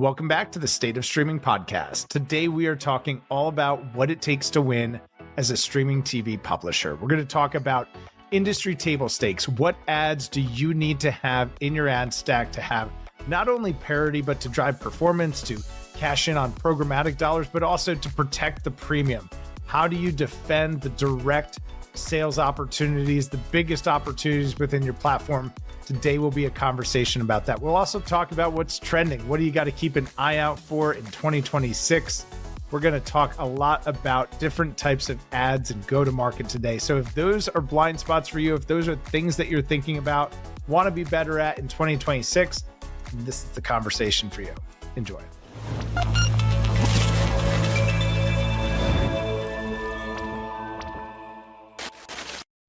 Welcome back to the State of Streaming podcast. Today we are talking all about what it takes to win as a streaming TV publisher. We're going to talk about industry table stakes. What ads do you need to have in your ad stack to have not only parity, but to drive performance, to cash in on programmatic dollars, but also to protect the premium? How do you defend the direct sales opportunities, the biggest opportunities within your platform? Today will be a conversation about that. We'll also talk about what's trending. What do you got to keep an eye out for in 2026? We're going to talk a lot about different types of ads and go-to-market today. So if those are blind spots for you, if those are things that you're thinking about, want to be better at in 2026, this is the conversation for you. Enjoy.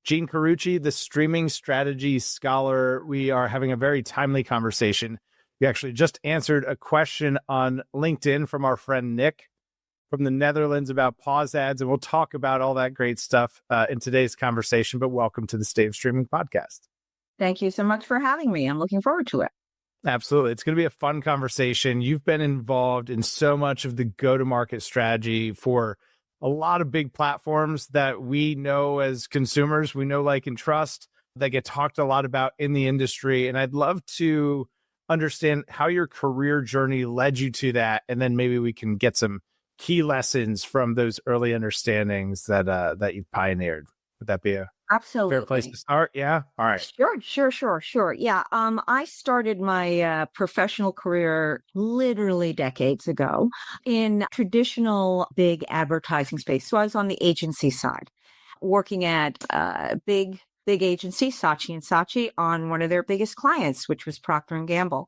Gene Carucci, the streaming strategy scholar. We are having a very timely conversation. We actually just answered a question on LinkedIn from our friend Nick from the Netherlands about pause ads, and we'll talk about all that great stuff in today's conversation. But welcome to the State of Streaming podcast. Thank you so much for having me. I'm looking forward to it. Absolutely. It's going to be a fun conversation. You've been involved in so much of the go-to-market strategy for a lot of big platforms that we know as consumers, we know, like, and trust, that get talked a lot about in the industry. And I'd love to understand how your career journey led you to that. And then maybe we can get some key lessons from those early understandings that you've pioneered. Would that be a Absolutely fair place to start? Yeah. All right. Sure. Yeah. I started my professional career literally decades ago in traditional big advertising space. So I was on the agency side, working at big agency, Saatchi & Saatchi, on one of their biggest clients, which was Procter & Gamble.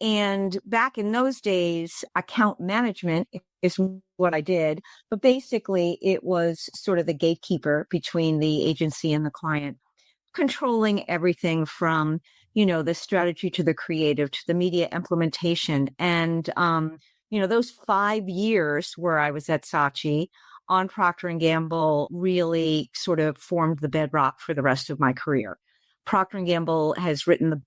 And back in those days, account management is what I did. But basically, it was sort of the gatekeeper between the agency and the client, controlling everything from, the strategy to the creative to the media implementation. And, those 5 years where I was at Saatchi on Procter & Gamble really sort of formed the bedrock for the rest of my career. Procter & Gamble has written the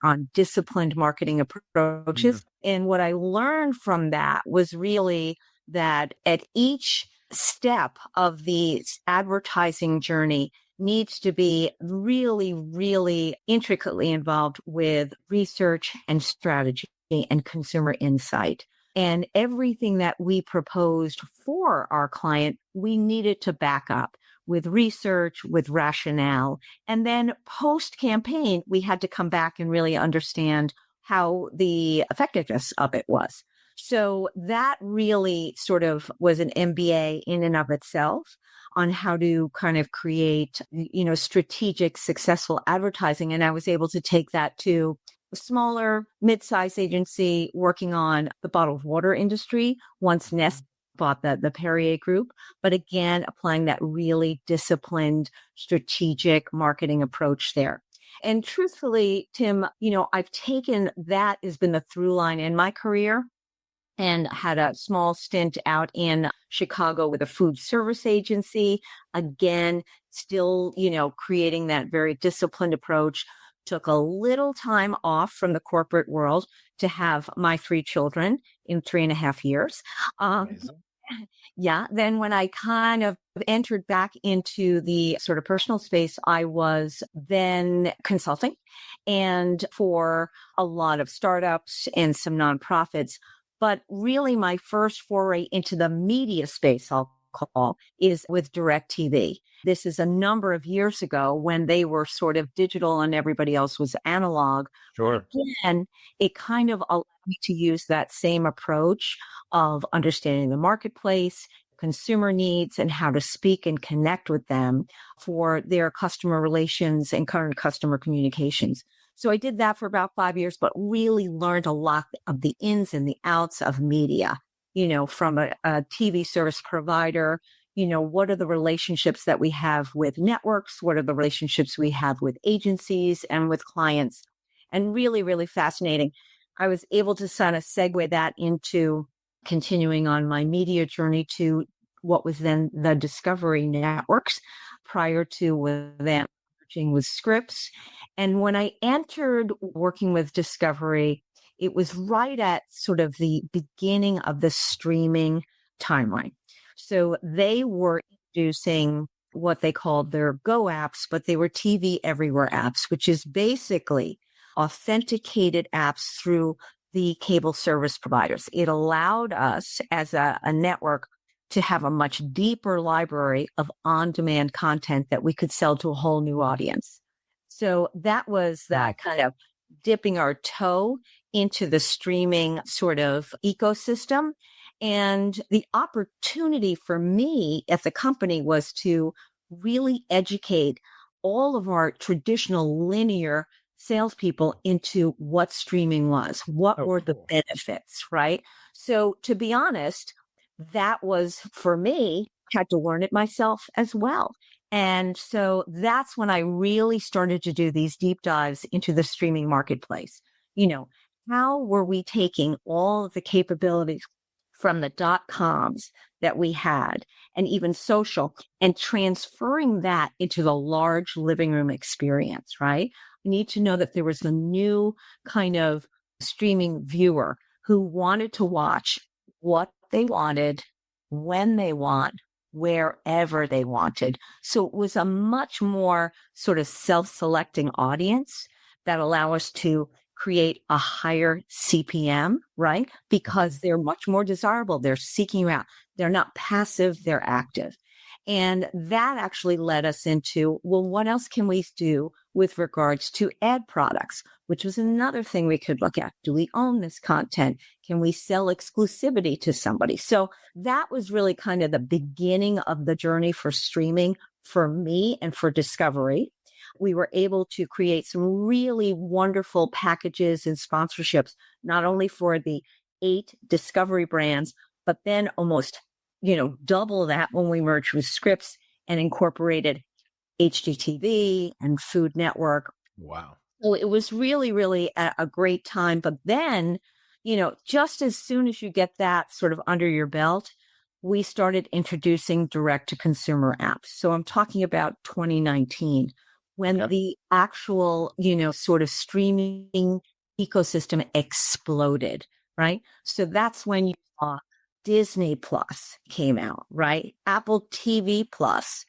on disciplined marketing approaches. Mm-hmm. And what I learned from that was really that at each step of the advertising journey needs to be really, really intricately involved with research and strategy and consumer insight. And everything that we proposed for our client, we needed to back up with research, with rationale. And then post-campaign, we had to come back and really understand how the effectiveness of it was. So that really sort of was an MBA in and of itself on how to kind of create, strategic, successful advertising. And I was able to take that to a smaller, mid-sized agency working on the bottled water industry once Nest bought the Perrier group, but again, applying that really disciplined, strategic marketing approach there. And truthfully, Tim, I've taken that has been the through line in my career, and had a small stint out in Chicago with a food service agency. Again, still, creating that very disciplined approach. Took a little time off from the corporate world to have my 3 children in 3.5 years. Yeah. Then when I kind of entered back into the sort of personal space, I was then consulting, and for a lot of startups and some nonprofits. But really my first foray into the media space, I'll call, is with DirecTV. This is a number of years ago when they were sort of digital and everybody else was analog. Sure. And it kind of allowed me to use that same approach of understanding the marketplace, consumer needs, and how to speak and connect with them for their customer relations and current customer communications. So I did that for about 5 years, but really learned a lot of the ins and the outs of media, from a TV service provider. What are the relationships that we have with networks? What are the relationships we have with agencies and with clients? And really, really fascinating. I was able to kind of segue that into continuing on my media journey to what was then the Discovery networks prior to them working with Scripps. And when I entered working with Discovery, it was right at sort of the beginning of the streaming timeline. So they were introducing what they called their Go apps, but they were TV Everywhere apps, which is basically authenticated apps through the cable service providers. It allowed us as a network to have a much deeper library of on-demand content that we could sell to a whole new audience. So that was that kind of dipping our toe into the streaming sort of ecosystem. And the opportunity for me at the company was to really educate all of our traditional linear salespeople into what streaming was, what were the benefits, right? So to be honest, that was for me, had to learn it myself as well. And so that's when I really started to do these deep dives into the streaming marketplace. How were we taking all of the capabilities from the .coms that we had and even social and transferring that into the large living room experience, right? You need to know that there was a new kind of streaming viewer who wanted to watch what they wanted, when they want, wherever they wanted. So it was a much more sort of self-selecting audience that allow us to create a higher CPM, right? Because they're much more desirable. They're seeking you out. They're not passive, they're active. And that actually led us into, well, what else can we do with regards to ad products, which was another thing we could look at. Do we own this content? Can we sell exclusivity to somebody? So that was really kind of the beginning of the journey for streaming for me and for Discovery. We were able to create some really wonderful packages and sponsorships, not only for the 8 Discovery brands, but then almost, double that when we merged with Scripps and incorporated HGTV and Food Network. Wow. So it was really, really a great time. But then, just as soon as you get that sort of under your belt, we started introducing direct to consumer apps. So I'm talking about 2019 when the actual, sort of streaming ecosystem exploded, right? So that's when you saw Disney Plus came out, right? Apple TV Plus,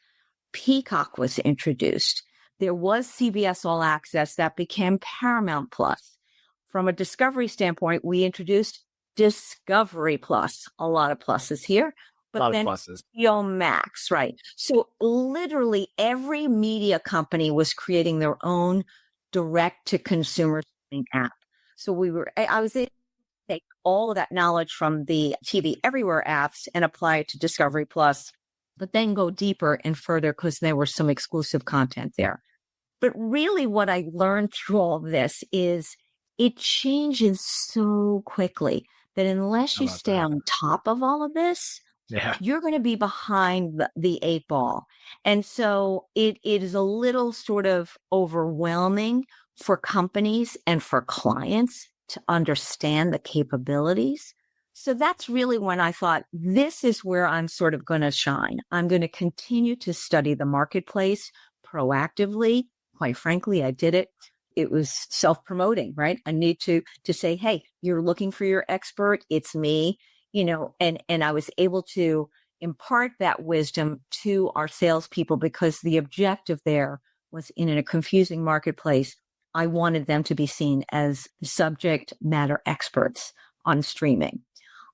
Peacock was introduced. There was CBS All Access that became Paramount Plus. From a Discovery standpoint, we introduced Discovery Plus, a lot of pluses here, but then HBO Max, right? So literally every media company was creating their own direct to consumer app. So I was able to take all of that knowledge from the TV Everywhere apps and apply it to Discovery Plus, but then go deeper and further because there was some exclusive content there. But really what I learned through all of this is it changes so quickly that unless you stay on top of all of this, you're going to be behind the 8 ball. And so it is a little sort of overwhelming for companies and for clients to understand the capabilities. So that's really when I thought, this is where I'm sort of going to shine. I'm going to continue to study the marketplace proactively. Quite frankly, I did it. It was self-promoting, right? I need to say, hey, you're looking for your expert. It's me, and I was able to impart that wisdom to our salespeople because the objective there was in a confusing marketplace. I wanted them to be seen as subject matter experts on streaming.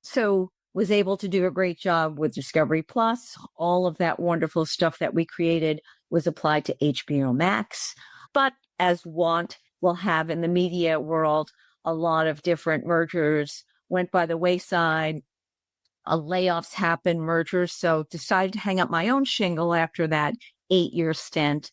So was able to do a great job with Discovery Plus. All of that wonderful stuff that we created was applied to HBO Max. But as want will have in the media world, a lot of different mergers went by the wayside. Layoffs happened, mergers. So decided to hang up my own shingle after that 8-year stint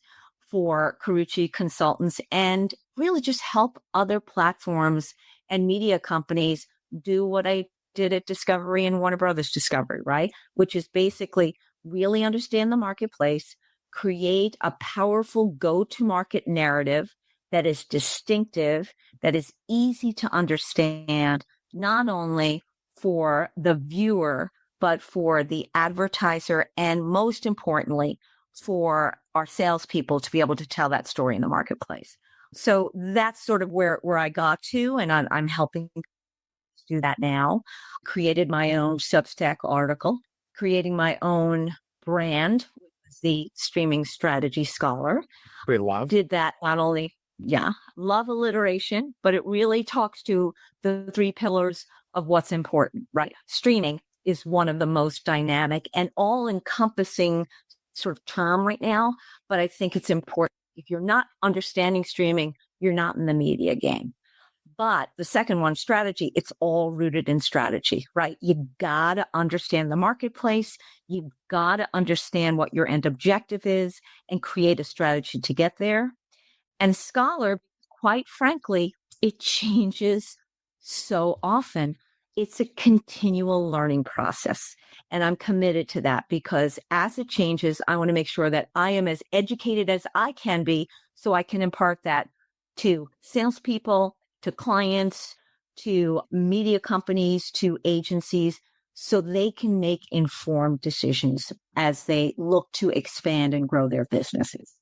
for Carucci Consultants and really just help other platforms and media companies do what I did at Discovery and Warner Brothers Discovery, right? Which is basically really understand the marketplace, create a powerful go-to-market narrative that is distinctive, that is easy to understand, not only for the viewer, but for the advertiser, and most importantly, for our salespeople to be able to tell that story in the marketplace. So that's sort of where I got to, and I'm helping do that now. Created my own Substack article, creating my own brand, the Streaming Strategy Scholar. We love. Did that not only, love alliteration, but it really talks to the three pillars of what's important, right? Streaming is one of the most dynamic and all-encompassing sort of term right now, but I think it's important. If you're not understanding streaming, you're not in the media game. But the second one, strategy, it's all rooted in strategy, right? You got to understand the marketplace. You got to understand what your end objective is and create a strategy to get there. And Scholar, quite frankly, it changes so often. It's a continual learning process. And I'm committed to that because as it changes, I want to make sure that I am as educated as I can be so I can impart that to salespeople, to clients, to media companies, to agencies, so they can make informed decisions as they look to expand and grow their businesses.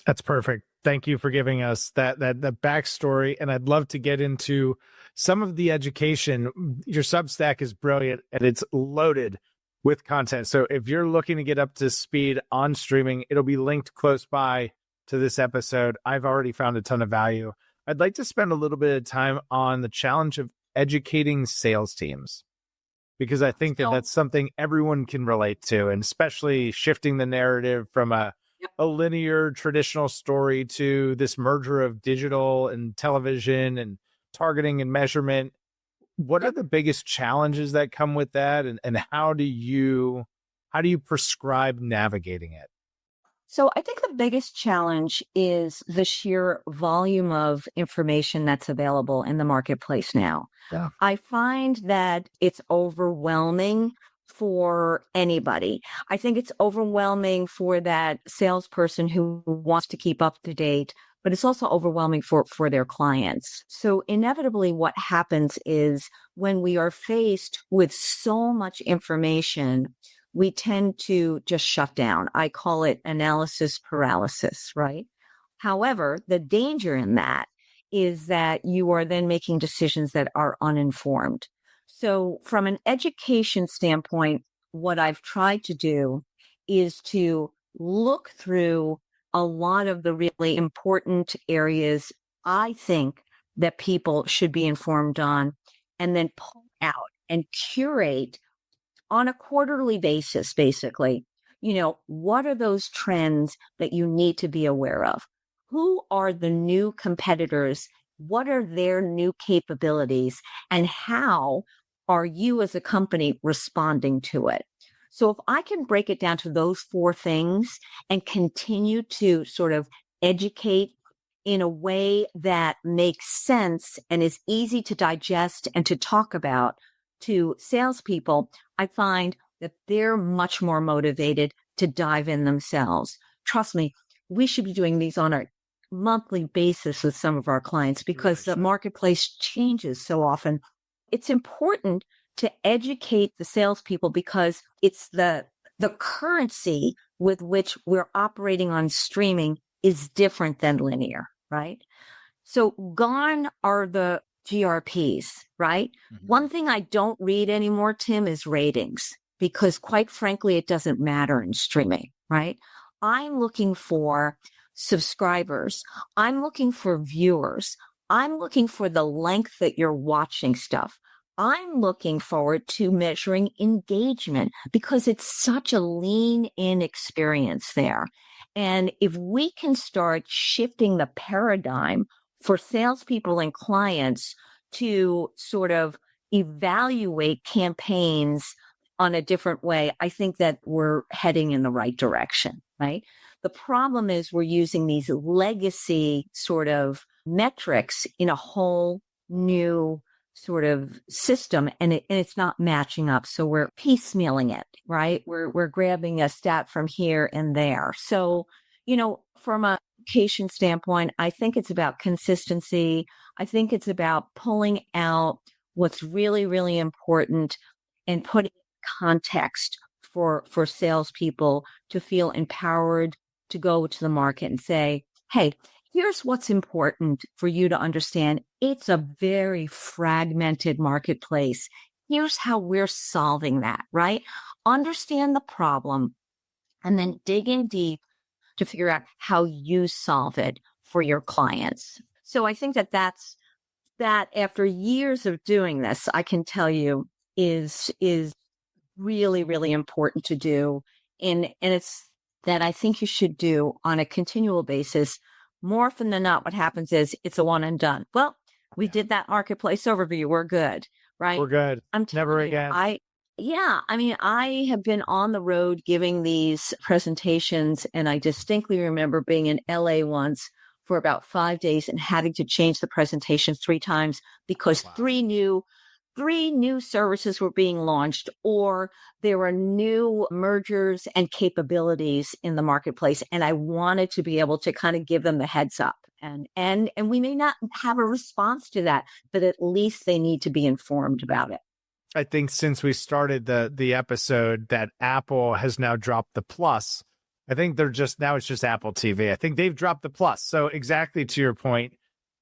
That's perfect. Thank you for giving us that backstory. And I'd love to get into some of the education. Your Substack is brilliant and it's loaded with content. So if you're looking to get up to speed on streaming, it'll be linked close by to this episode. I've already found a ton of value. I'd like to spend a little bit of time on the challenge of educating sales teams, because I think that's something everyone can relate to, and especially shifting the narrative from a linear traditional story to this merger of digital and television and targeting and measurement. What are the biggest challenges that come with that? And how do you prescribe navigating it? So I think the biggest challenge is the sheer volume of information that's available in the marketplace now. Yeah. I find that it's overwhelming for anybody. I think it's overwhelming for that salesperson who wants to keep up to date, but it's also overwhelming for their clients. So inevitably what happens is when we are faced with so much information, we tend to just shut down. I call it analysis paralysis, right? However, the danger in that is that you are then making decisions that are uninformed. So from an education standpoint, what I've tried to do is to look through a lot of the really important areas I think that people should be informed on, and then pull out and curate on a quarterly basis, basically, what are those trends that you need to be aware of? Who are the new competitors? What are their new capabilities? And how are you as a company responding to it? So if I can break it down to those four things and continue to sort of educate in a way that makes sense and is easy to digest and to talk about to salespeople, I find that they're much more motivated to dive in themselves. Trust me, we should be doing these on a monthly basis with some of our clients because the marketplace changes so often. It's important to educate the salespeople because it's the currency with which we're operating on streaming is different than linear, right? So gone are the GRPs, right? Mm-hmm. One thing I don't read anymore, Tim, is ratings, because quite frankly, it doesn't matter in streaming, right? I'm looking for subscribers. I'm looking for viewers. I'm looking for the length that you're watching stuff. I'm looking forward to measuring engagement because it's such a lean in experience there. And if we can start shifting the paradigm for salespeople and clients to sort of evaluate campaigns on a different way, I think that we're heading in the right direction, right? The problem is we're using these legacy sort of metrics in a whole new sort of system, and it's not matching up. So we're piecemealing it, right? We're grabbing a stat from here and there. So, from a education standpoint, I think it's about consistency. I think it's about pulling out what's really, really important and putting context for salespeople to feel empowered to go to the market and say, hey, here's what's important for you to understand. It's a very fragmented marketplace. Here's how we're solving that, right? Understand the problem and then dig in deep to figure out how you solve it for your clients. So I think that after years of doing this, I can tell you is really, really important to do. And it's that I think you should do on a continual basis. More often than not, what happens is it's a one and done. Well, we did that marketplace overview. We're good, right? We're good. I'm Never telling you, again. I have been on the road giving these presentations, and I distinctly remember being in LA once for about 5 days and having to change the presentation 3 times because Wow. three new services were being launched, or there were new mergers and capabilities in the marketplace. And I wanted to be able to kind of give them the heads up. And we may not have a response to that, but at least they need to be informed about it. I think since we started the episode that Apple has now dropped the plus. I think now it's just Apple TV. I think they've dropped the plus. So exactly to your point,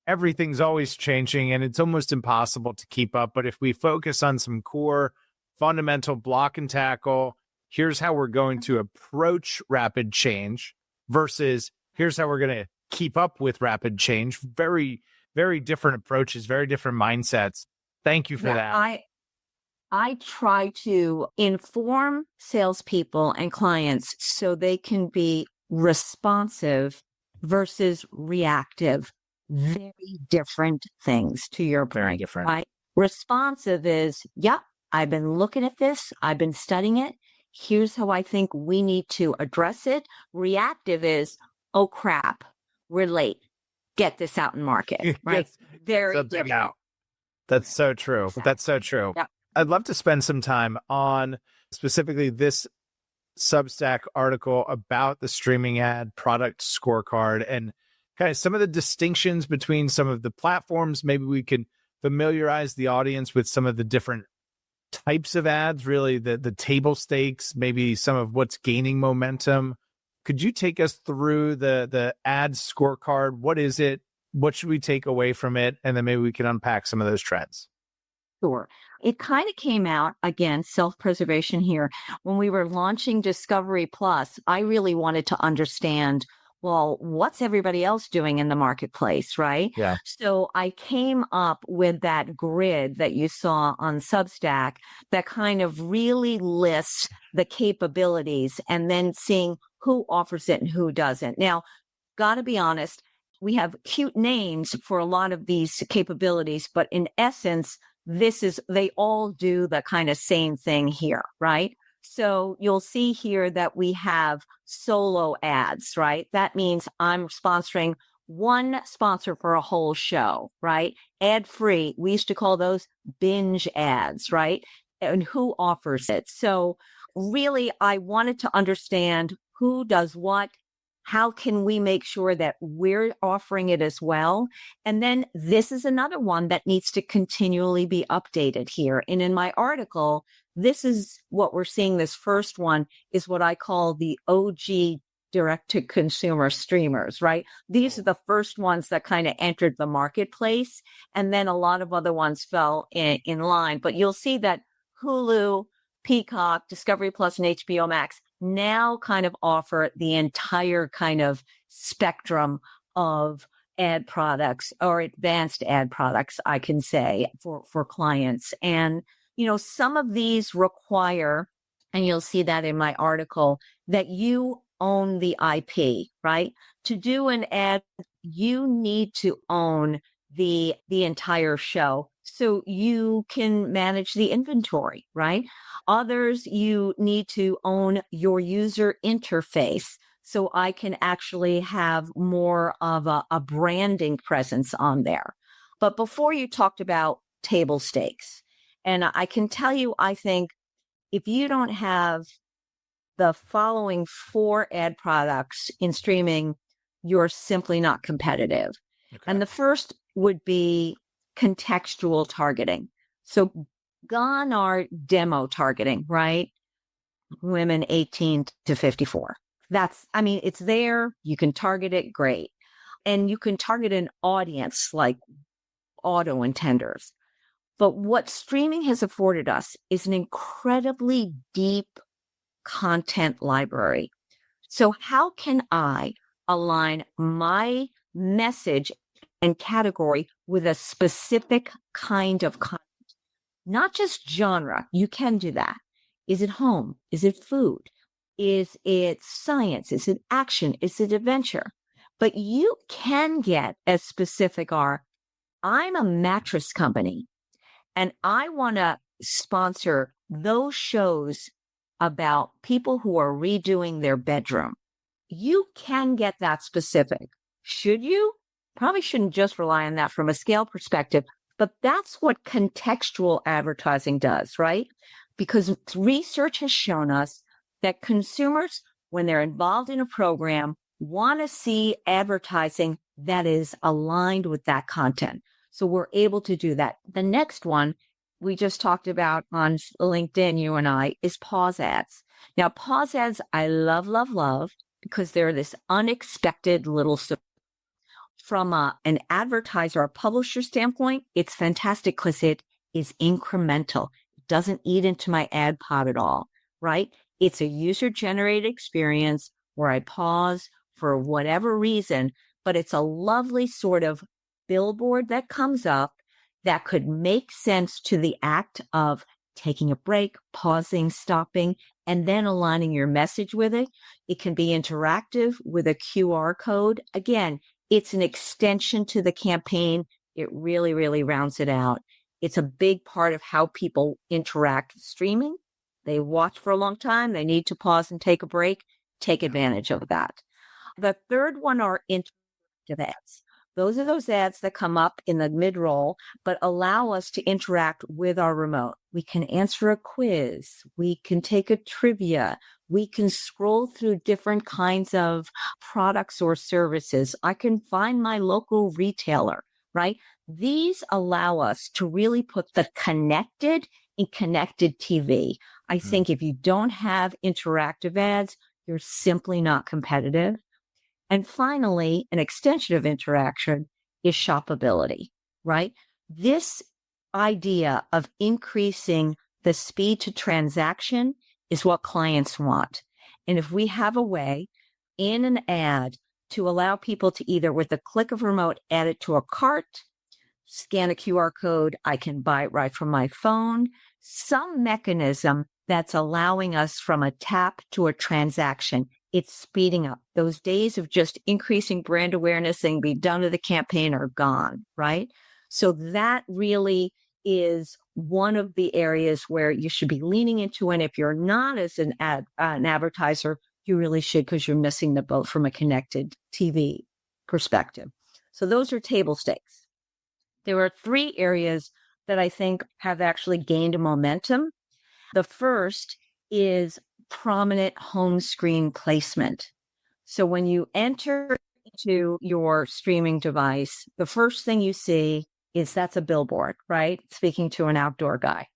everything's always changing and it's almost impossible to keep up. But if we focus on some core fundamental block and tackle, here's how we're going to approach rapid change versus here's how we're going to keep up with rapid change. Very, very different approaches, very different mindsets. Thank you for that. I try to inform salespeople and clients so they can be responsive versus reactive. Very different things, to your point. Very different. Right? Responsive is, yep, I've been looking at this. I've been studying it. Here's how I think we need to address it. Reactive is, oh crap, we're late. Get this out in market. Right? Very different. Out. That's so true. Exactly. That's so true. Yep. I'd love to spend some time on specifically this Substack article about the streaming ad product scorecard and kind of some of the distinctions between some of the platforms. Maybe we can familiarize the audience with some of the different types of ads, really the table stakes, maybe some of what's gaining momentum. Could you take us through the ad scorecard? What is it? What should we take away from it? And then maybe we can unpack some of those trends. Sure. It kind of came out, again, self-preservation here. When we were launching Discovery Plus, I really wanted to understand, well, what's everybody else doing in the marketplace, right? Yeah. So I came up with that grid that you saw on Substack that kind of really lists the capabilities and then seeing who offers it and who doesn't. Now, got to be honest, we have cute names for a lot of these capabilities, but in essence, they all do the kind of same thing here, right? So you'll see here that we have solo ads, right? That means I'm sponsoring one sponsor for a whole show, right? Ad free. We used to call those binge ads, right? And who offers it? So really, I wanted to understand who does what. How can we make sure that we're offering it as well? And then this is another one that needs to continually be updated here. And in my article, this is what we're seeing. This first one is what I call the OG direct-to-consumer streamers, right? These are the first ones that kind of entered the marketplace. And then a lot of other ones fell in line. But you'll see that Hulu, Peacock, Discovery Plus, and HBO Max now kind of offer the entire kind of spectrum of ad products or advanced ad products, I can say, for clients. And, some of these require, and you'll see that in my article, that you own the IP, right? To do an ad, you need to own the entire show so you can manage the inventory, right? Others, you need to own your user interface so I can actually have more of a branding presence on there. But before you talked about table stakes, and I can tell you, I think if you don't have the following 4 ad products in streaming, you're simply not competitive. Okay. And the first would be contextual targeting. So gone are demo targeting, right? Women 18 to 54. It's there. You can target it. Great. and you can target an audience like auto intenders. But what streaming has afforded us is an incredibly deep content library. So how can I align my message and category with a specific kind of content? Not just genre. You can do that. Is it home? Is it food? Is it science? Is it action? Is it adventure? But you can get as specific as I'm a mattress company and I want to sponsor those shows about people who are redoing their bedroom. You can get that specific. Should you? Probably shouldn't just rely on that from a scale perspective, but that's what contextual advertising does, right? Because research has shown us that consumers, when they're involved in a program, want to see advertising that is aligned with that content. So we're able to do that. The next one we just talked about on LinkedIn, you and I, is pause ads. Now, pause ads, I love, love, love, because they're this unexpected little support. From an advertiser or publisher standpoint, it's fantastic because it is incremental. It doesn't eat into my ad pod at all, right? It's a user-generated experience where I pause for whatever reason, but it's a lovely sort of billboard that comes up that could make sense to the act of taking a break, pausing, stopping, and then aligning your message with it. It can be interactive with a QR code. Again, it's an extension to the campaign. It really, really rounds it out. It's a big part of how people interact with streaming. They watch for a long time. They need to pause and take a break. Take advantage of that. The third one are interactive ads. Those are those ads that come up in the mid-roll, but allow us to interact with our remote. We can answer a quiz. We can take a trivia. We can scroll through different kinds of products or services. I can find my local retailer, right? These allow us to really put the connected in connected TV. I think if you don't have interactive ads, you're simply not competitive. And finally, an extension of interaction is shoppability, right? This idea of increasing the speed to transaction is what clients want. And if we have a way in an ad to allow people to either with a click of remote add it to a cart, scan a QR code, I can buy it right from my phone, some mechanism that's allowing us from a tap to a transaction. It's speeding up. Those days of just increasing brand awareness and be done with the campaign are gone, right? So that really is one of the areas where you should be leaning into. And if you're not as an advertiser, you really should, because you're missing the boat from a connected TV perspective. So those are table stakes. There are three areas that I think have actually gained momentum. The first is prominent home screen placement. So when you enter into your streaming device, the first thing you see is that's a billboard, right? Speaking to an outdoor guy.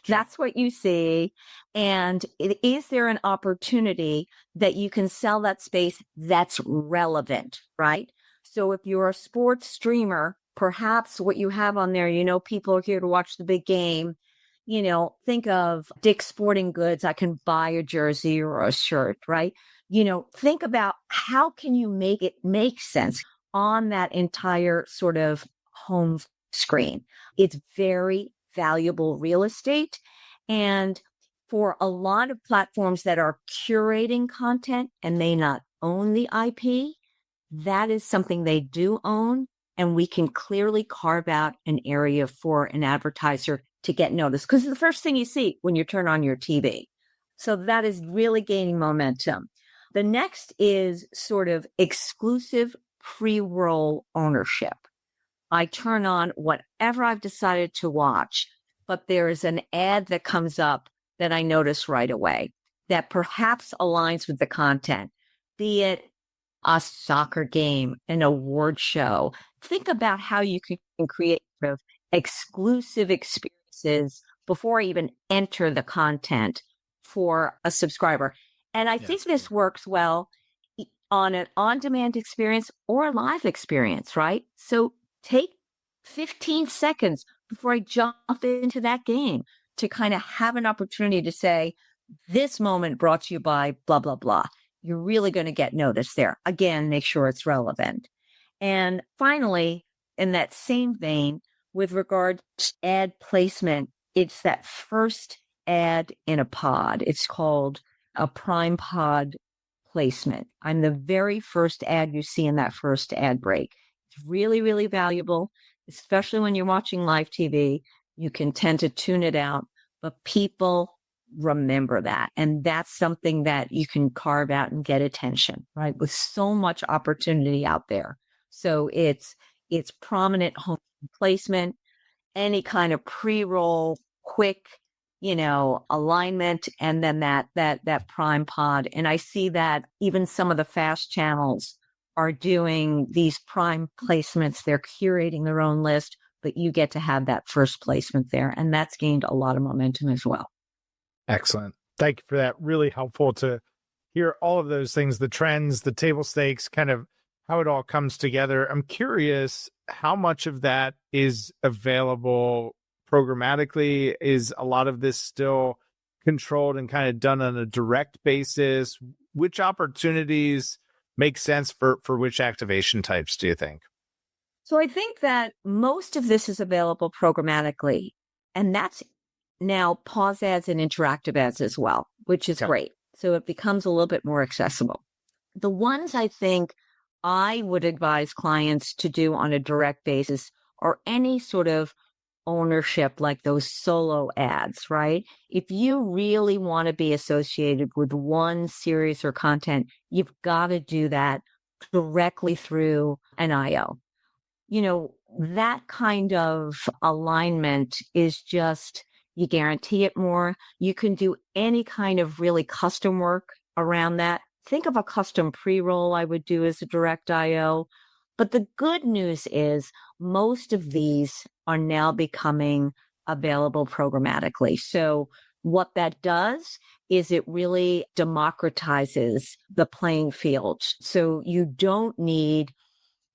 That's what you see. And is there an opportunity that you can sell that space that's relevant, right? So if you're a sports streamer, perhaps what you have on there, people are here to watch the big game. Think of Dick's Sporting Goods. I can buy a jersey or a shirt, right? Think about how can you make it make sense on that entire sort of home screen. It's very valuable real estate. And for a lot of platforms that are curating content and may not own the IP, that is something they do own. And we can clearly carve out an area for an advertiser to get noticed, because it's the first thing you see when you turn on your TV. So that is really gaining momentum. The next is sort of exclusive pre-roll ownership. I turn on whatever I've decided to watch, but there is an ad that comes up that I notice right away that perhaps aligns with the content, be it a soccer game, an award show. Think about how you can create sort of exclusive experiences before I even enter the content for a subscriber. And I think this works well on an on-demand experience or a live experience, right? So take 15 seconds before I jump into that game to kind of have an opportunity to say, this moment brought to you by blah, blah, blah. You're really going to get noticed there. Again, make sure it's relevant. And finally, in that same vein, with regard to ad placement, it's that first ad in a pod. It's called a prime pod placement. I'm the very first ad you see in that first ad break. It's really, really valuable, especially when you're watching live TV. You can tend to tune it out, but people remember that. And that's something that you can carve out and get attention, right? With so much opportunity out there. So it's prominent home placement, any kind of pre-roll, quick, alignment, and then that prime pod. And I see that even some of the fast channels are doing these prime placements. They're curating their own list, but you get to have that first placement there. And that's gained a lot of momentum as well. Excellent. Thank you for that. Really helpful to hear all of those things, the trends, the table stakes, kind of how it all comes together. I'm curious how much of that is available programmatically. Is a lot of this still controlled and kind of done on a direct basis? Which opportunities make sense for which activation types, do you think? So I think that most of this is available programmatically, and that's now pause ads and interactive ads as well, which is great. So it becomes a little bit more accessible. The ones I think I would advise clients to do on a direct basis or any sort of ownership, like those solo ads, right? If you really want to be associated with one series or content, you've got to do that directly through an IO. That kind of alignment is just, you guarantee it more. You can do any kind of really custom work around that. Think of a custom pre-roll I would do as a direct IO. But the good news is most of these are now becoming available programmatically. So what that does is it really democratizes the playing field. So you don't need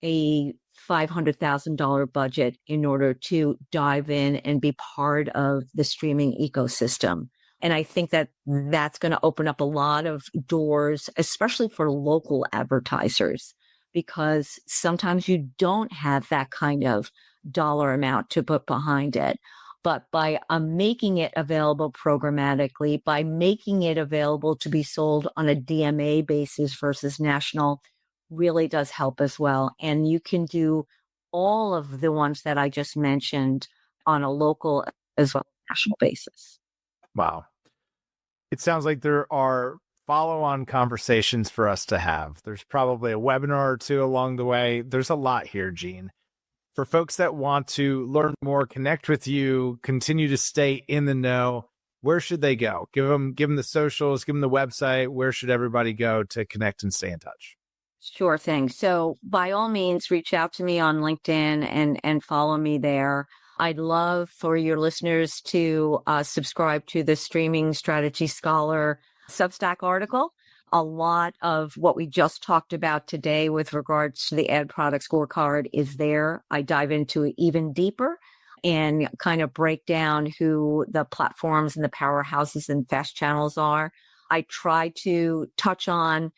a $500,000 budget in order to dive in and be part of the streaming ecosystem. And I think that that's going to open up a lot of doors, especially for local advertisers, because sometimes you don't have that kind of dollar amount to put behind it. But by making it available programmatically, by making it available to be sold on a DMA basis versus national, really does help as well. And you can do all of the ones that I just mentioned on a local as well as national basis. Wow. It sounds like there are follow-on conversations for us to have. There's probably a webinar or two along the way. There's a lot here, Jean. For folks that want to learn more, connect with you, continue to stay in the know, where should they go? Give them the socials, give them the website. Where should everybody go to connect and stay in touch? Sure thing. So by all means, reach out to me on LinkedIn and follow me there. I'd love for your listeners to subscribe to the Streaming Strategy Scholar Substack article. A lot of what we just talked about today with regards to the ad product scorecard is there. I dive into it even deeper and kind of break down who the platforms and the powerhouses and fast channels are. I try to touch on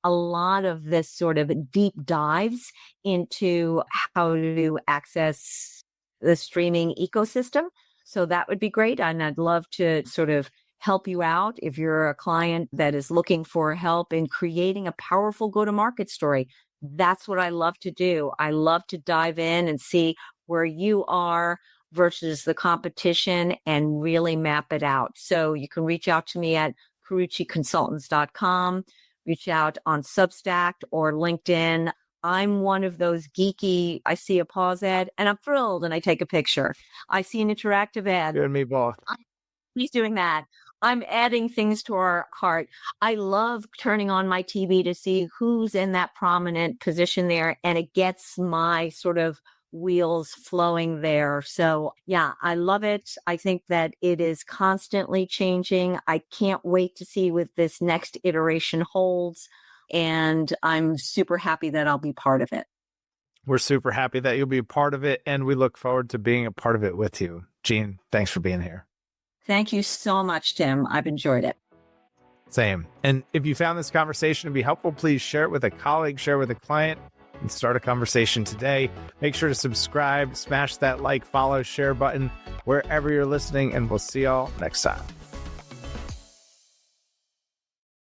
a lot of this sort of deep dives into how to access the streaming ecosystem. So that would be great. And I'd love to sort of help you out if you're a client that is looking for help in creating a powerful go-to-market story. That's what I love to do. I love to dive in and see where you are versus the competition and really map it out. So you can reach out to me at carucciconsultants.com, reach out on Substack or LinkedIn. I'm one of those geeky, I see a pause ad and I'm thrilled and I take a picture. I see an interactive ad. You and me both. He's doing that. I'm adding things to our cart. I love turning on my TV to see who's in that prominent position there, and it gets my sort of wheels flowing there. So yeah, I love it. I think that it is constantly changing. I can't wait to see what this next iteration holds. And I'm super happy that I'll be part of it. We're super happy that you'll be a part of it, and we look forward to being a part of it with you. Jean, thanks for being here. Thank you so much, Tim. I've enjoyed it. Same. And if you found this conversation to be helpful, please share it with a colleague, share it with a client, and start a conversation today. Make sure to subscribe, smash that like, follow, share button wherever you're listening, and we'll see y'all next time.